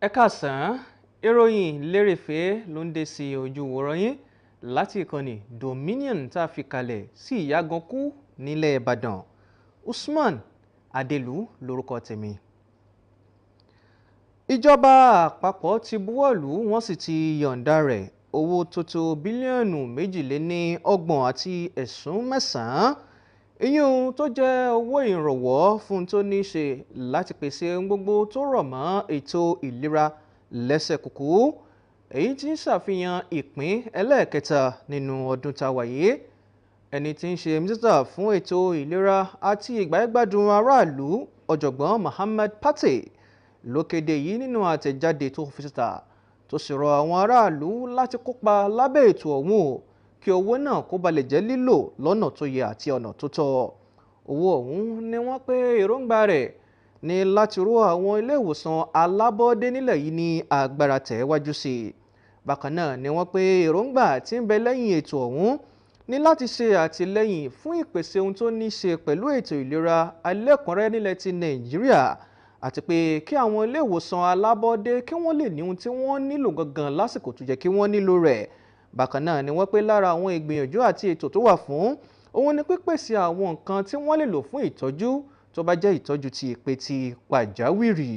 Ẹ káàsán, ìròyìn lérèfé ló ń dé sí ojú wòran yín láti ìkànnì Dominion tá a fi kalẹ̀ sí Ìyágankú nílẹ̀ Ìbàdàn. Usman Adelu lórúkọ tèmi. Ìjọba àpapọ̀ ti buwọ́lù wọ́n sì ti yọ̀ǹda rẹ̀ owó tó tó bílíọ̀nù 22 àti ẹ̀sún 9. Ìyún tó jẹ́ owó ìrànwọ́ fún tó ní ṣe láti pèsè gbogbo tó rọ̀ mọ́ ètò ìlera lẹ́sẹ̀ kúkú, èyí tí ń ṣàfihàn ìpín ẹlẹ́ẹ̀kẹta nínú ọdún tá a wà yìí. Ẹni tí ń ṣe mínísítà fún ètò ìlera àti ìgbáyégbádùn aráàlú ọ̀jọ̀gbọ́n Muhammad Pate ló kéde yìí nínú àtẹ̀jáde tó fi síta tó sì rọ àwọn aráàlú láti kópa lábẹ́ ètò ọ̀hún kí owó náà kó ba lè jẹ́ lílò lọ́nà tó yẹ àti ọ̀nà tó tọ́. Owó ọ̀hún ni wọ́n pé èròǹgbà rẹ̀ ní láti ró àwọn ilé ìwòsàn alábọ́ọ́dé nílẹ̀ yìí ní agbára tẹ̀wájú sí i. Bákan náà ni wọ́n pé èròǹgbà tí ń bẹ lẹ́yìn ètò ọ̀hún ní láti ṣe àtìlẹ́yìn fún ìpèsè ohun tó ní ṣe pẹ̀lú ètò ìlera alẹ́kùnrẹ́rẹ́ nílẹ̀ ti Nàìjíríà, àti pé kí àwọn ilé ìwòsàn alábọ́ọ́dé kí wọ́n lè ní ohun tí wọ́n nílò gangan lásìkò tó jẹ́ kí wọ́n nílò rẹ̀. Bákan náà ni wọ́n pé lára àwọn ìgbìyànjú àti ètò tó wà fún òun ni pípèsè àwọn nǹkan tí wọ́n lè lò fún ìtọ́jú tó bá jẹ́ ìtọ́jú ti ìpè ti pàjáwìrì.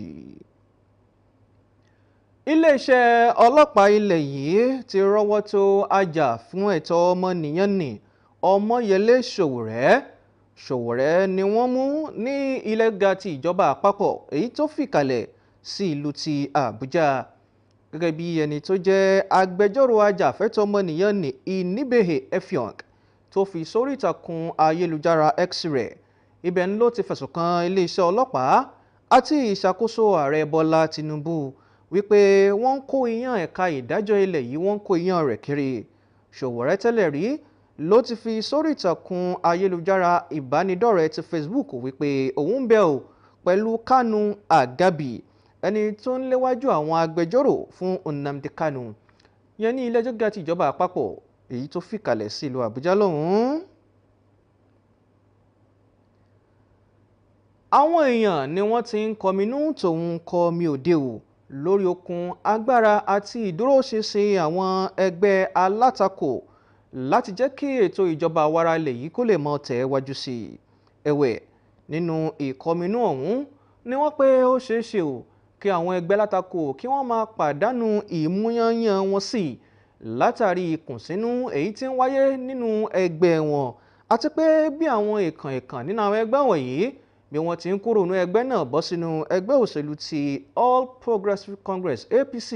Iléeṣẹ́ ọlọ́pàá ilẹ̀ yìí ti rọ́wọ́ tó ajá fún ẹ̀tọ́ ọmọnìyàn ní Ọmọyẹlé Sowore ni wọ́n mú ní ilẹ̀ ga ti ìjọba àpapọ̀ èyí tó fìkàlẹ̀ sí ìlú ti Àbújá. Gẹ́gẹ́ bí ẹni tó jẹ́ agbẹjọ́rò ajàfẹ́tọ̀ọ́ ọmọnìyàn ní Inibehe Effiong tó fi sórí ìtàkùn ayélujára X rẹ̀, ibẹ̀ ló ti fẹ̀sùn kan iléeṣẹ́ ọlọ́pàá àti ìṣàkóso ààrẹ Bọ́lá Tinubu wípé wọ́n ń kó iyán ẹ̀ka ìdájọ́ ilẹ̀ yìí wọ́n ń kó iyán rẹ̀ kiri. Sowore tẹ́lẹ̀ rí ló ti fi sórí ìtàkùn ayélujára ìbánidọ́rẹ̀ẹ́ ti Facebook wípé òun ń bẹ̀ ọ́ pẹ̀lú Kanu Agabi, ẹni tó ń léwájú àwọn agbẹjọ́rò fún Nnamdi Kanu yẹn ní ilé ẹjọ́ gíga ti ìjọba àpapọ̀ èyí tó fìkàlẹ̀ sí ìlú Àbújá lọ́hùn-ún. Àwọn èèyàn ni wọ́n ti ń kọminú tòun kọmi òde o lórí okun agbára àti ìdúróṣinṣin àwọn ẹgbẹ́ alátakò láti jẹ́ kí ètò ìjọba àwara ilẹ̀ yìí kó lè mọ tẹ̀ wájú sí i. Ẹ̀wẹ̀, nínú ìkọminú ọ̀hún ni wọ́n pé ó ṣeé ṣe o kí àwọn ẹgbẹ́ alátakò kí wọ́n máa pàdánù ìmúyányán wọn sí látàrí ìkùnsínú èyí tí ń wáyé nínú ẹgbẹ́ wọn, àti pé bí àwọn èèkàn nínú àwọn ẹgbẹ́ wọ̀nyí bí wọ́n ti ń kúrò nínú ẹgbẹ́ náà bọ́ sínú ẹgbẹ́ òṣèlú ti All Progressives Congress APC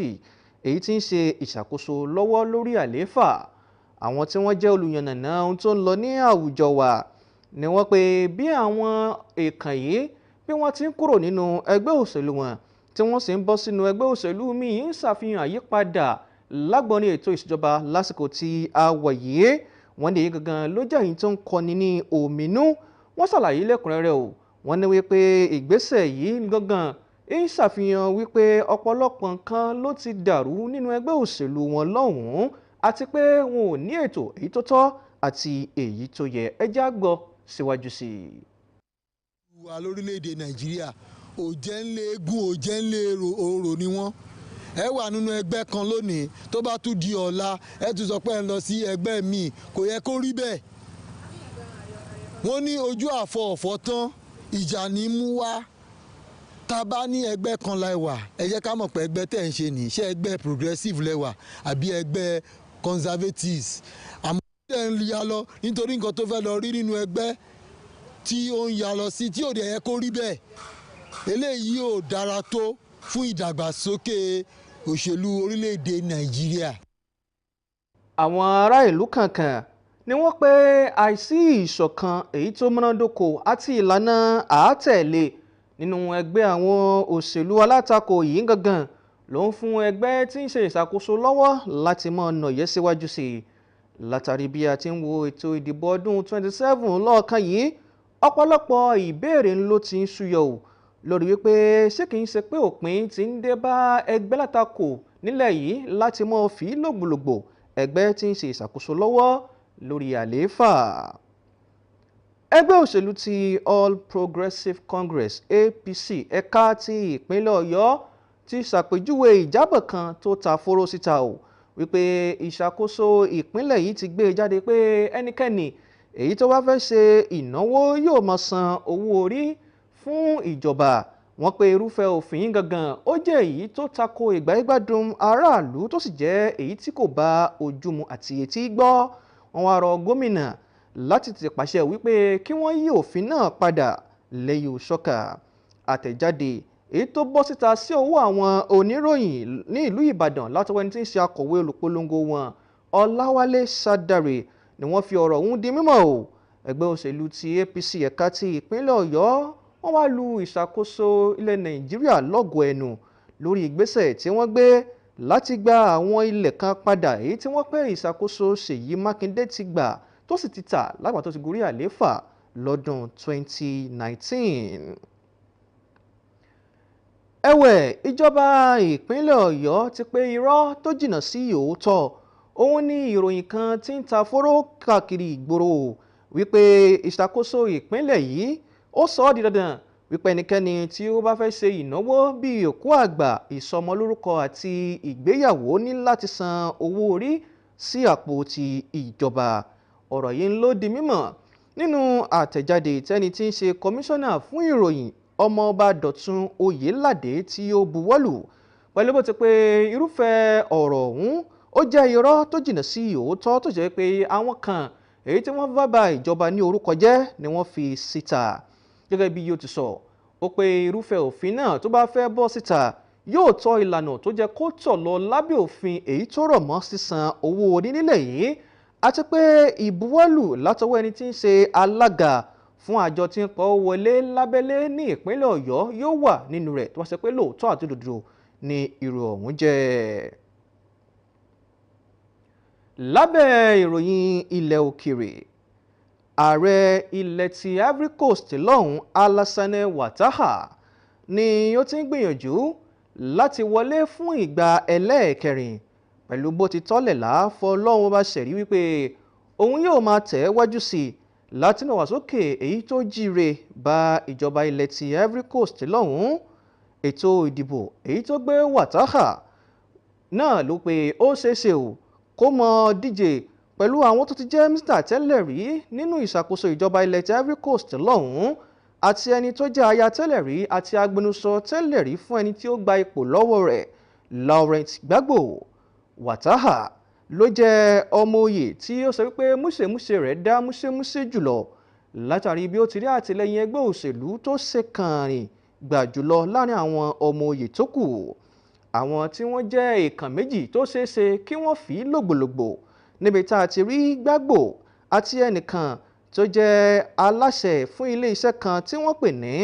èyí tí ń ṣe ìṣàkóso lọ́wọ́ lórí àlééfà. Àwọn tí wọ́n jẹ́ olùyànnàná ohun tó ń lọ ní àwùjọ wa ni wọ́n pé bí àwọn èèkàn yìí bí wọ́n ti ń kúrò nínú ẹgbẹ́ òṣèlú wọn tí wọ́n sì ń bọ́ sínú ẹgbẹ́ òṣèlú míì ń ṣàfihàn àyípadà lágbọ́nrin ètò ìṣèjọba lásìkò tí a wà yìí. Wọ́n ní gangan ló jẹ́ èyí tó ń kọni ní òmìnú. Wọ́n ṣàlàyé lẹ́kùnrẹ́rẹ́ o, wọ́n ní wípé ìgbésẹ̀ yìí gangan ń ṣàfihàn wípé ọ̀pọ̀lọpọ̀ nǹkan ló ti dàrú nínú ẹgbẹ́ òṣèlú wọn lọ́hùn-ún, àti pé wọn ò ní ètò èyí tó tọ́ àti èyí tó yẹ. Ẹ já gbọ́ síwájú sí i. Wà lórílẹ̀‐èdè Nàìjíríà òjẹ́ ń lé eégún òjẹ́ ń lé orò ni wọ́n. Ẹ wà nínú ẹgbẹ́ kan lónìí tó bá tún di ọ̀la ẹ tún sọ pé ẹ lọ sí ẹgbẹ́ míì, kò yẹ kó rí bẹ́ẹ̀. Wọ́n ní ojú àfọ̀ọ̀fọ̀ tán ìjà ní mú wá. Tá a bá ní ẹgbẹ́ kan la wà, ẹ jẹ́ ká mọ̀ pé ẹgbẹ́ tẹ̀ ń ṣe nìyí, ṣé ẹgbẹ́ progressive lẹ́wà àbí ẹgbẹ́ conservatives. Àmọ́ ẹ̀ ń ya lọ nítorí nǹkan tó fẹ́ lọ rí nínú ẹgbẹ́ tí ó ń ya lọ sí tí ò dẹ̀ yẹ kó rí bẹ́ẹ̀. Eléyìí ò dára tó fún ìdàgbàsókè òṣèlú orílẹ̀-èdè Nàìjíríà. Àwọn ará ìlú kankan ni wọ́n pé àìsí ìṣọ̀kan èyí tó múnádóko àti ìlànà àátẹ̀lé nínú ẹgbẹ́ àwọn òṣèlú alátakò yìí gangan ló ń fún ẹgbẹ́ tí ń ṣe ìṣàkóso lọ́wọ́ láti mọ nàyẹ́ síwájú sí i. Látàrí bí a ti ń wo ètò ìdìbò ọdún 27 lọ́ọ̀kan yìí, ọ̀pọ̀lọpọ̀ ìbéèrè ló ti ń ṣúyọ o lórí wípé ṣé kìí ṣe pé òpin ti ń dé bá ẹgbẹ́ alátakò nílẹ̀ yìí láti mọ fi lògbòlògbò ẹgbẹ́ tí ń ṣe ìṣàkóso lọ́wọ́ lórí àlééfà. Ẹgbẹ́ òṣèlú ti All Progressives Congress APC ẹ̀ka ti ìpínlẹ̀ Ọ̀yọ́ ti ṣàpèjúwe ìjábọ̀ kan tó ta fóró síta o wípé ìṣàkóso ìpínlẹ̀ yìí ti gbé jáde pé ẹnikẹ́ni èyí tó bá fẹ́ ṣe ìnáwó yóò máa san owó orí fún ìjọba. Wọ́n pé irúfẹ́ òfin gangan ó jẹ́ èyí tó tako ìgbáyégbádùn aráàlú tó sì jẹ́ èyí tí kò bá ojú mu àti etí gbọ́. Wọ́n wá rọ gómìnà láti tètè pàṣẹ wípé kí wọ́n yí òfin náà padà lẹ́yìn òṣọ́kà. Àtẹ̀jáde èyí tó bọ́ síta sí ọwọ́ àwọn oníròyìn ní ìlú Ìbàdàn látọwọ́ ẹni tí ń ṣe akọ̀wé olùpolongo wọn Ọláwálé Ṣàdàrè ni wọ́n fi ọ̀rọ̀ ọ̀hún di mímọ̀ o. Ẹgbẹ́ òṣèlú ti APC ẹ̀ka ti ìpínlẹ̀ Ọ̀yọ́ wọ́n wá lu ìṣàkóso ilẹ̀ Nàìjíríà lọ́gọ̀ọ́ ẹnu lórí ìgbésẹ̀ tí wọ́n gbé láti gba àwọn ilẹ̀ kan padà èyí tí wọ́n pé ìṣàkóso Ṣèyí Mákindé ti gbà tó sì ti tà lágbà tó ti gorí àlééfà lọ́dún 2019. Ẹ̀wẹ̀, ìjọba ìpínlẹ̀ Ọ̀yọ́ ti pé irọ́ tó jìnnà sí òótọ́ òun ni ìròyìn kan tí ń ta fóró káàkiri ìgboro wípé ìṣàkóso ìpínlẹ̀ yìí ó sọ ọ́ di dandan wípé ẹnikẹ́ni tí ó bá fẹ́ ṣe ìnáwó bíi òkú àgbà, ìsọmọlórúkọ àti ìgbéyàwó ní láti san owó orí sí àpò ti ìjọba. Ọ̀rọ̀ yìí ń ló di mímọ̀ nínú àtẹ̀jáde tẹ́ni tí ń ṣe kọmíṣánná fún ìròyìn Ọmọọba Dọ̀tun Oyèládé tí ó buwọ́lù pẹ̀lú bó ti pé irúfẹ́ ọ̀rọ̀ ọ̀hún ó jẹ́ irọ́ tó jìnnà sí òótọ́ tó jẹ́ pé àwọn kan èyí tí wọ́n bá ba ìjọba ní orúkọ jẹ́ ni wọ́n fi síta. Gẹ́gẹ́ bí yóò ti sọ, ó pé irúfẹ́ òfin náà tó bá fẹ́ bọ́ síta yóò tọ́ ìlànà tó jẹ́ kó tọ̀ lọ lábẹ́ òfin èyí tó rọ̀ mọ́ sísan owó orí nílẹ̀ yìí, àti pé ìbuwọ́lù látọwọ́ ẹni tí ń ṣe alága fún àjọ tí ń pọ̀ wọlé lábẹ́lé ní ìpínlẹ̀ Ọ̀yọ́ yóò wà nínú rẹ̀ tó wá ṣe pé lóòótọ́ àti òdodo ni irú ọ̀hún jẹ́. Lábẹ́ ìròyìn ilẹ̀ òkèèrè, ààrẹ ilẹ̀ ti Ivory Coast lọ́hùn Alassane Ouattara ni ó ti ń gbìyànjú láti wọlé fún ìgbà ẹlẹ́ẹ̀kẹrin pẹ̀lú bó ti tọ́lẹ̀ láàfọ́ lọ́hùn bá ṣẹ̀rí wípé òun yóò máa tẹ̀ wájú sí i láti náà wá sókè èyí tó jíire bá ìjọba ilẹ̀ ti Ivory Coast lọ́hùn. Ètò ìdìbò èyí tó gbé Ouattara náà ló pé ó ṣeéṣe o kó mọ díje pẹ̀lú àwọn tó ti jẹ́ mínísítà tẹ́lẹ̀ rí nínú ìṣàkóso ìjọba ilẹ̀ ti Ivory Coast lọ́hùn àti ẹni tó jẹ́ aya tẹ́lẹ̀ rí àti agbẹnusọ tẹ́lẹ̀ rí fún ẹni tí ó gba ipò lọ́wọ́ rẹ̀ Laurent Gbagbo. Ouattara ló jẹ́ ọmọ oyè tí ó sọ wípé múṣemúṣe rẹ̀ dá múṣemúṣe jùlọ látàrí bí ó ti rí àtìlẹ́yìn ẹgbẹ́ òṣèlú tó ṣe kànrìn gbà jùlọ láàrin àwọn ọmọ oyè tó kù. Àwọn tí wọ́n jẹ́ èèkàn méjì tó ṣeéṣe kí wọ́n fi lògbòlògbò níbi tá a ti rí Gbagbo àti ẹnìkan tó jẹ́ aláṣẹ fún ilé iṣẹ́ kan tí wọ́n pè ní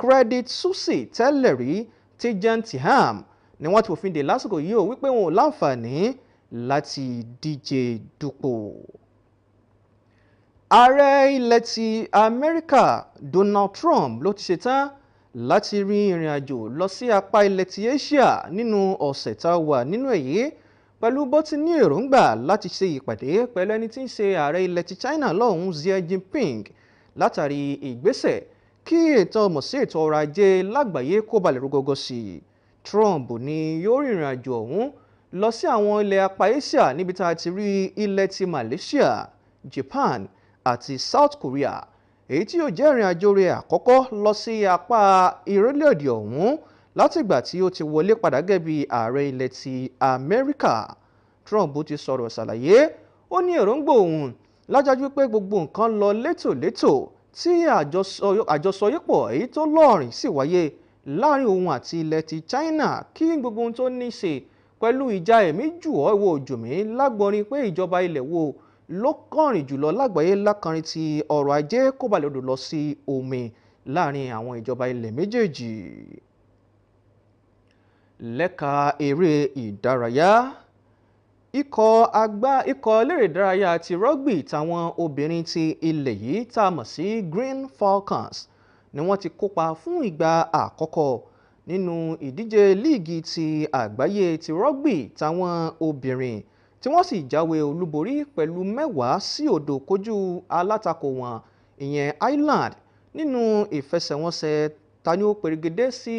Credit Suisse tẹ́lẹ̀ rí Tidjane Thiam ni wọ́n ti fòfin dè lásìkò yìí ó wípé wọn ò láǹfààní láti díje dupò. Ààrẹ ilẹ̀ ti Amẹ́ríkà Donald Trump ló ti ṣetán láti rin ìrìn àjò lọ sí apá ilẹ̀ ti Asia nínú ọ̀sẹ̀ tá a wà nínú èyí pẹ̀lú bó ti ní èròǹgbà láti ṣe ìpàdé pẹ̀lú ẹni tí ń ṣe ààrẹ ilẹ̀ ti China lọ́hùn Xi Jinping látàrí ìgbésẹ̀ kí ètò ọrọ̀ ajé lágbàáyé kó balẹ̀ rúgọ́gọ́ sí i. Trump ni yóò rìnrìn àjò ọ̀hún lọ sí àwọn ilẹ̀ apá Asia níbi tá a ti rí ilẹ̀ ti Malaysia, Japan àti South Korea, èyí tí yóò jẹ́ ìrìn àjò rẹ̀ àkọ́kọ́ lọ sí apá orílẹ̀-èdè ọ̀hún látìgbà tí ó ti wọlé padà gẹ́gẹ́ bí ààrẹ ilẹ̀ ti Amẹ́ríkà. Trump ti sọ̀rọ̀ ṣàlàyé ó ní èròǹgbà òun lájájú pé gbogbo nǹkan lọ létòlétò tí àjọsọyépọ̀ èyí tó lọ́ọ̀rìn sì wáyé láàrin òun àti ilẹ̀ ti China kí gbogbo ohun tó ní ṣe pẹ̀lú ìjà ẹ̀mí jù ọ́ ìwọ òjòmí lágbọ́nrin pé ìjọba ilẹ̀ wo ló kọrin jùlọ lágbàáyé lákàrin ti ọrọ̀ ajé kó balẹ̀ odò lọ sí omi láàrin àwọn ìjọba ilẹ̀ méjèèjì. Lẹ́ka eré ìdárayá, ikọ̀ eléré ìdárayá ti rọ́gbì táwọn obìnrin ti ilẹ̀ yìí tá a mọ̀ sí Green Falcons ni wọ́n ti kópa fún ìgbà àkọ́kọ́ nínú ìdíje líìgì ti àgbáyé ti rọ́gbì táwọn obìnrin tí wọ́n sì jáwé olúborí pẹ̀lú 10-0 kojú alátakò wọn ìyẹn Ireland nínú ìfẹsẹ̀wọnsẹ̀ tani ó perégedé sí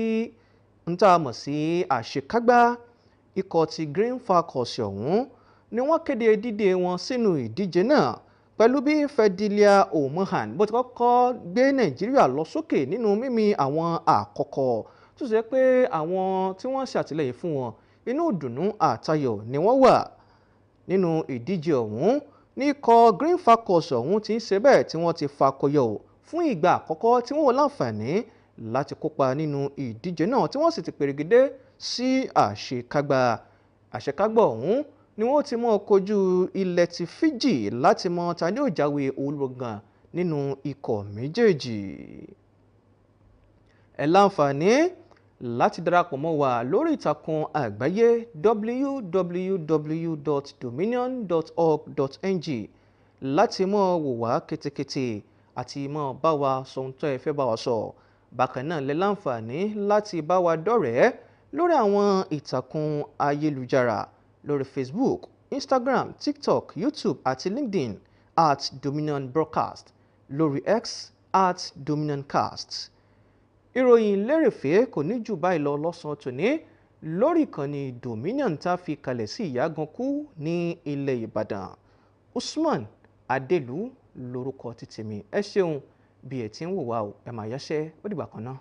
ń tá a mọ̀ sí àṣekágbá ikọ̀ ti Green Falcons ọ̀hún ni wọ́n kéde dídé wọn sínú ìdíje náà pẹ̀lú bí Fedilia Omohan bó ti kọ́kọ́ gbé Nàìjíríà lọ sókè nínú mímì àwọn àkọ́kọ́ tó ṣe pé àwọn tí wọ́n ṣàtìlẹ́yìn fún wọn inú ìdùnnú àtayọ̀ ni wọ́n wà nínú ìdíje ọ̀hún ní ikọ̀ Green Falcons ọ̀hún ti ń ṣe bẹ́ẹ̀ tí wọ́n ti fakọyọ fún ìgbà àkọ́kọ́ tí wọ́n láǹfààní láti kópa nínú ìdíje náà tí wọ́n sì ti pèrègédé sí àṣekágbá ọ̀hún ni wọ́n ti mọ́ kojú ilẹ̀ ti Fiji láti mọ ta ni ó jáwé olùgbọ̀ngàn nínú ikọ̀ méjèèjì. Ẹ láǹfààní láti darapọ̀ mọ́ wa lórí ìtàkùn àgbáyé www.dominion.org.ng láti mọ́ wò wá kétékété àti mọ́ bá wa sọ ohun tó ẹ fẹ́ bá wa sọ. Bákan náà lẹ láǹfààní láti bá wa dọ́rẹ̀ẹ́ lórí àwọn ìtàkùn ayélujára lórí Facebook, Instagram, TikTok, YouTube àti LinkedIn @Dominion Broadcast, lórí X @DominionCast. Ìròyìn lérèfé kò ní jù báyìí lọ lọ́sàn-án tòní lórí ìkànnì Dominion tá a fi kalẹ̀ sí Ìyágankú ní ilẹ̀ Ìbàdàn. Usman Adelu lórúkọ títèmi. Ẹ ṣeun bí ẹ ti ń wò wá o, ẹ máa yáṣẹ́ ó dìgbà kan náà.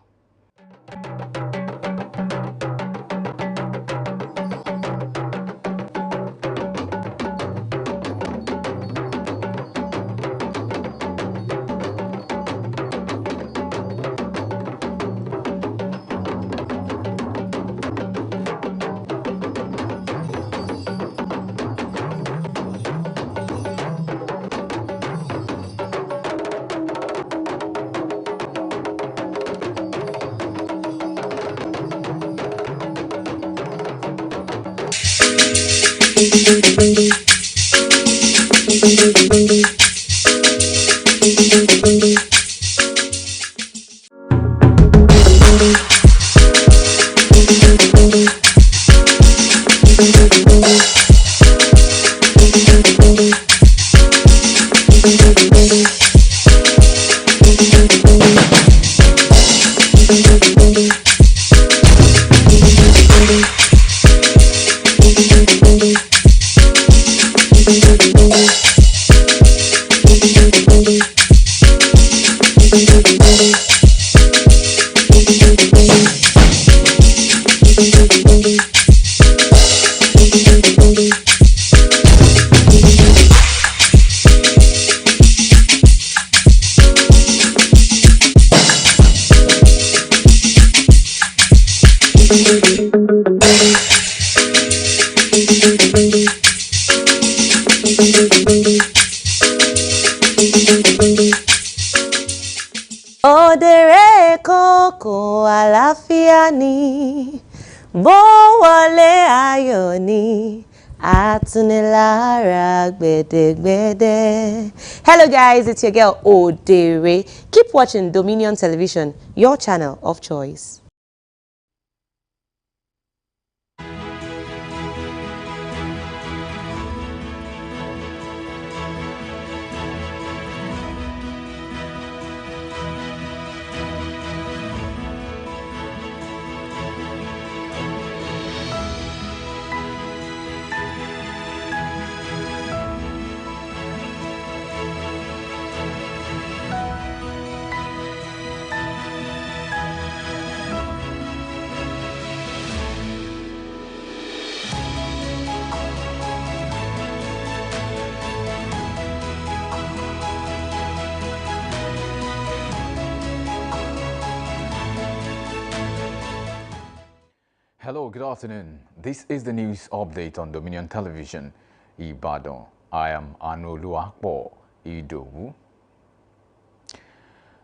Òdèrè kòkò àlàáfíà ni, bó wọlé ayọ̀ ni, àtúnilára gbẹ̀dẹ̀gbẹ̀dẹ̀. Hello guys, it's your girl Odere. Keep watching Dominion Television, your channel of choice. Hello, good afternoon. This is the news update on Dominion Television, Ibadan. I am Anoluwapo Idowu.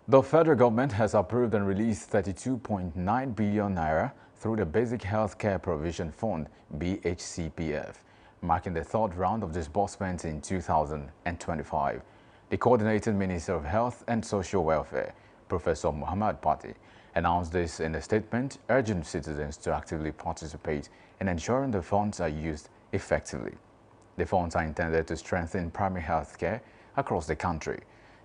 The federal government has approved and released 32.9 billion naira through the Basic Healthcare Provision Fund, BHCPF, marking the third round of disbursements in 2025. The Coordinating Minister of Health and Social Welfare, Professor Muhammad Pati, announced this in a statement urging citizens to actively participate in ensuring the funds are used effectively. The funds are intended to strengthen primary health care across the country.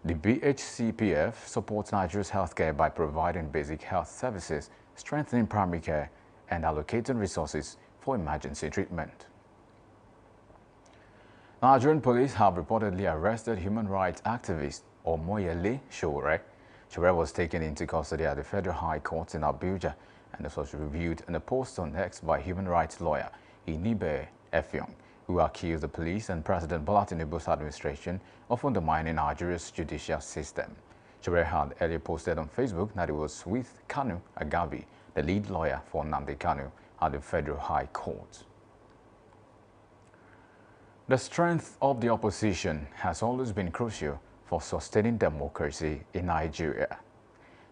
The BHCPF supports Nigeria's healthcare by providing basic health services, strengthening primary care, and allocating resources for emergency treatment. Nigerian police have reportedly arrested human rights activist Omoyele Sowore. Sowore was taken into custody at the Federal High Court in Abuja, and this was reviewed in a post on X by human rights lawyer Inibe Effiong, who accused the police and President Bola Tinubu's administration of undermining Nigeria's judicial system. Sowore had earlier posted on Facebook that he was with Kanu Agabi, the lead lawyer for Nnamdi Kanu, at the Federal High Court. The strength of the opposition has always been crucial for sustaining democracy in Nigeria.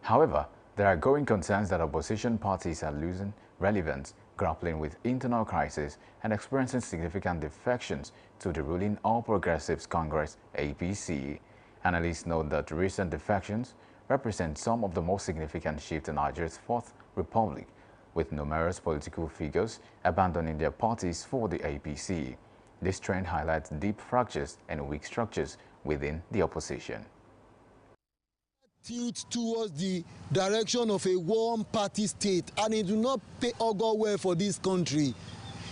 However, there are growing concerns that opposition parties are losing relevance, grappling with internal crisis, and experiencing significant defections to the ruling All Progressives Congress (APC). Analysts note that recent defections represent some of the most significant shifts in Nigeria's Fourth Republic, with numerous political figures abandoning their parties for the APC. This trend highlights deep fractures and weak structures within the opposition. Tilt towards the direction of a one-party state, and it will not augur well for this country.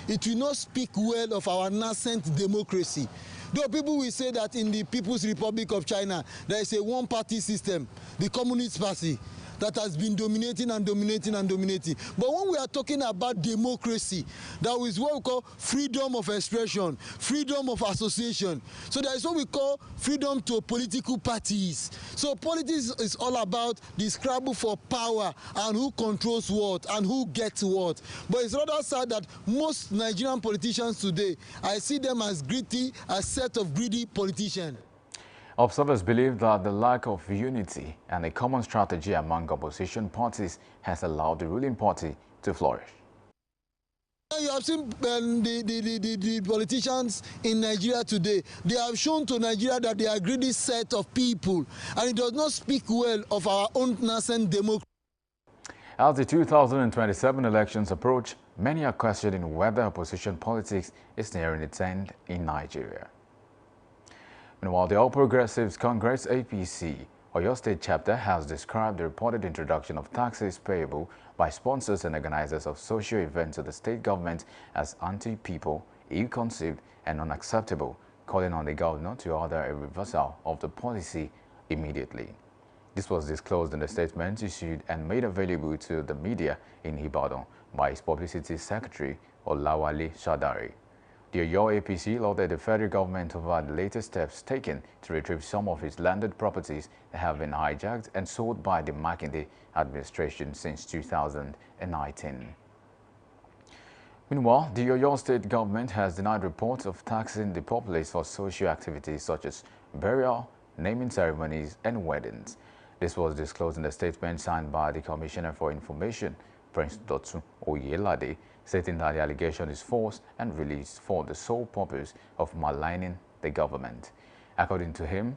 It will not speak well of our nascent democracy. Though people will say that in the People's Republic of China, there is a one-party system, the Communist Party, that has been dominating and dominating and dominating. But when we are talking about democracy, that is what we call freedom of expression, freedom of association. So there is what we call freedom to political parties. So politics is all about the scrabble for power and who controls what and who gets what. But it's rather sad that most Nigerian politicians today, I see them as greedy, a set of greedy politicians. Observers believe that the lack of unity and a common strategy among opposition parties has allowed the ruling party to flourish. You have seen the politicians in Nigeria today. They have shown to Nigeria that they are a greedy set of people, and it does not speak well of our own nascent democracy. As the 2027 elections approach, many are questioning whether opposition politics is nearing its end in Nigeria. Meanwhile, the All Progressives Congress (APC) Oyo State chapter has described the reported introduction of taxes payable by sponsors and organizers of social events to the state government as anti-people, ill-conceived, and unacceptable, calling on the governor to order a reversal of the policy immediately. This was disclosed in a statement issued and made available to the media in Ibadan by his publicity secretary, Olawale Shadari. The Oyo APC lauded the federal government over the latest steps taken to retrieve some of its landed properties that have been hijacked and sold by the Makinde administration since 2019. Meanwhile, the Oyo State government has denied reports of taxing the populace for social activities such as burial, naming ceremonies, and weddings. This was disclosed in a statement signed by the Commissioner for Information, Prince Dotun Oyelade, stating that the allegation is false and released for the sole purpose of maligning the government. According to him,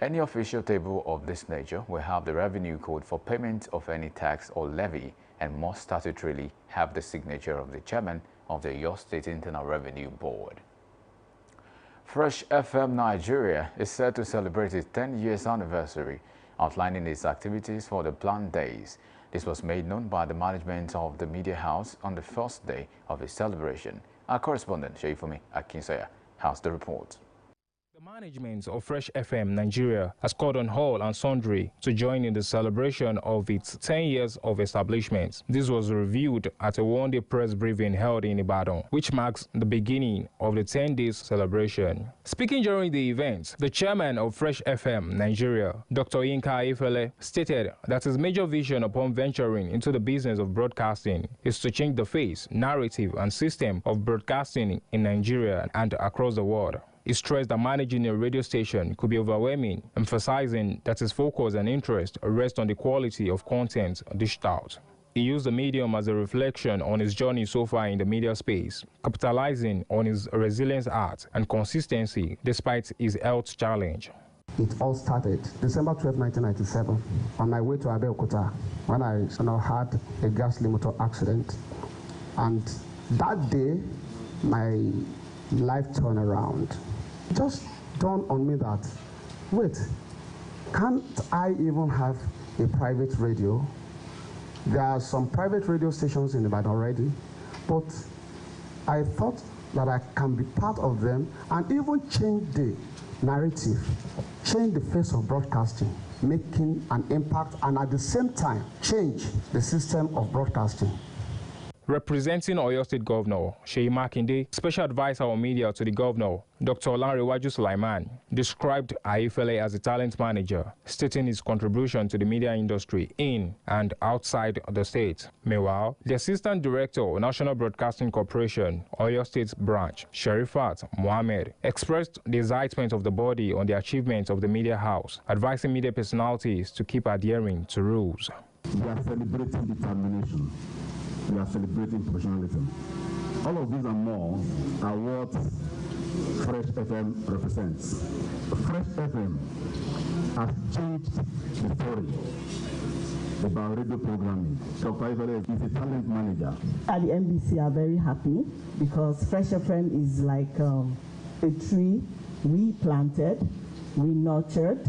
any official table of this nature will have the revenue code for payment of any tax or levy and must statutorily have the signature of the chairman of the Oyo State Internal Revenue Board. Fresh FM Nigeria is set to celebrate its 10 years anniversary, outlining its activities for the planned days. This was made known by the management of the media house on the first day of its celebration. Our correspondent, Sheifumi Akinsaya, has the report. The management of Fresh FM Nigeria has called on all and sundry to join in the celebration of its 10 years of establishment. This was reviewed at a one-day press briefing held in Ibadan, which marks the beginning of the 10 days celebration. Speaking during the event, the chairman of Fresh FM Nigeria, Dr. Yinka Ifele, stated that his major vision upon venturing into the business of broadcasting is to change the face, narrative, and system of broadcasting in Nigeria and across the world. He stressed that managing a radio station could be overwhelming, emphasizing that his focus and interest rest on the quality of content dished out. He used the medium as a reflection on his journey so far in the media space, capitalizing on his resilience art and consistency despite his health challenge. It all started December 12, 1997, on my way to Abeokuta when I had a ghastly motor accident. And that day, my life turned around. It just dawned on me that, wait, can't I even have a private radio There are some private radio stations in Ibadan already, but I thought that I can be part of them and even change the narrative, change the face of broadcasting, making an impact, and at the same time change the system of broadcasting. Representing Oyo State Governor Seyi Makinde, special advisor on media to the governor, Dr. Olanrewaju Sulaiman, described Ayefele as a talent manager, stating his contribution to the media industry in and outside the state. Meanwhile, the Assistant Director of National Broadcasting Corporation, Oyo State Branch, Sherifat Mohammed, expressed the excitement of the body on the achievements of the media house, advising media personalities to keep adhering to rules. We are celebrating determination. We are celebrating professionalism. All of these and more are what Fresh FM represents. Fresh FM has changed the story about radio programming. Dr. Ayefele is a talent manager. At the NBC are very happy because Fresh FM is like a tree we planted, we nurtured,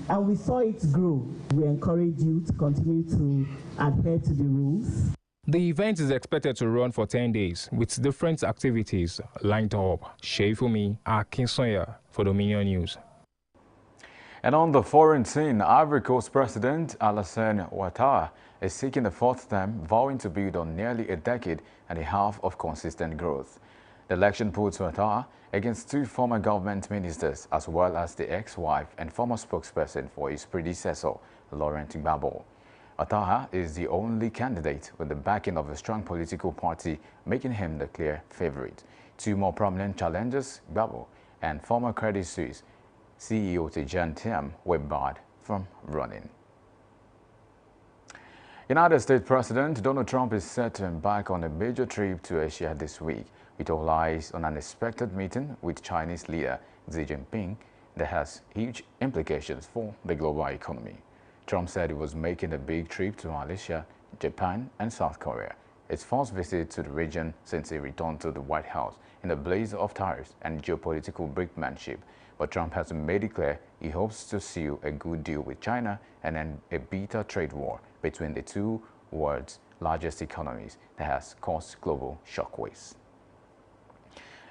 and we saw it grow. We encourage you to continue to adhere to the rules. The event is expected to run for 10 days with different activities lined up. Sheifumi Akinsoya for Dominion News. And on the foreign scene, Ivory Coast President Alassane Ouattara is seeking a fourth term, vowing to build on nearly a decade and a half of consistent growth. The election puts Ouattara against two former government ministers, as well as the ex-wife and former spokesperson for his predecessor, Laurent Gbagbo. Ouattara is the only candidate with the backing of a strong political party, making him the clear favorite. Two more prominent challengers, Gbagbo and former Credit Suisse CEO Tidjane Thiam, were barred from running. United States President Donald Trump is set to embark on a major trip to Asia this week, with all eyes on an unexpected meeting with Chinese leader Xi Jinping that has huge implications for the global economy. Trump said he was making a big trip to Malaysia, Japan, and South Korea, his first visit to the region since he returned to the White House in a blaze of tariffs and geopolitical brinkmanship. But Trump has made it clear he hopes to seal a good deal with China and end a bitter trade war between the two world's largest economies that has caused global shockwaves.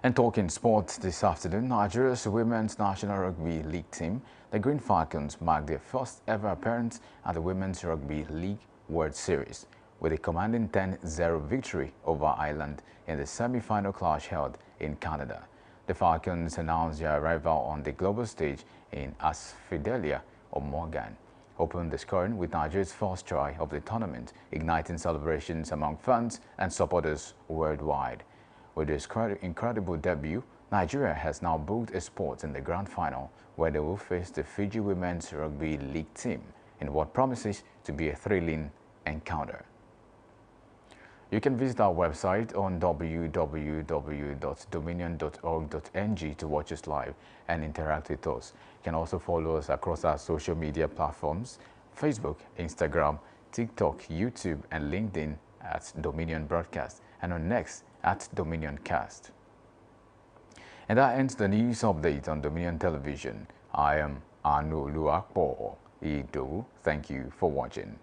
And talking sports this afternoon, Nigeria's women's National Rugby League team, the Green Falcons, marked their first ever appearance at the Women's Rugby League World Series with a commanding 10-0 victory over Ireland in the semi-final clash held in Canada. The Falcons announced their arrival on the global stage in Asfidelia or Morgan, opened the scoring with Nigeria's first try of the tournament, igniting celebrations among fans and supporters worldwide. With this incredible debut, Nigeria has now booked a spot in the grand final, where they will face the Fiji Women's Rugby League team in what promises to be a thrilling encounter. You can visit our website on www.dominion.org.ng to watch us live and interact with us. You can also follow us across our social media platforms: Facebook, Instagram, TikTok, YouTube, and LinkedIn at Dominion Broadcast, and on Next at Dominion Cast. And that ends the news update on Dominion Television. I am Anu Luakpo Ido. Thank you for watching.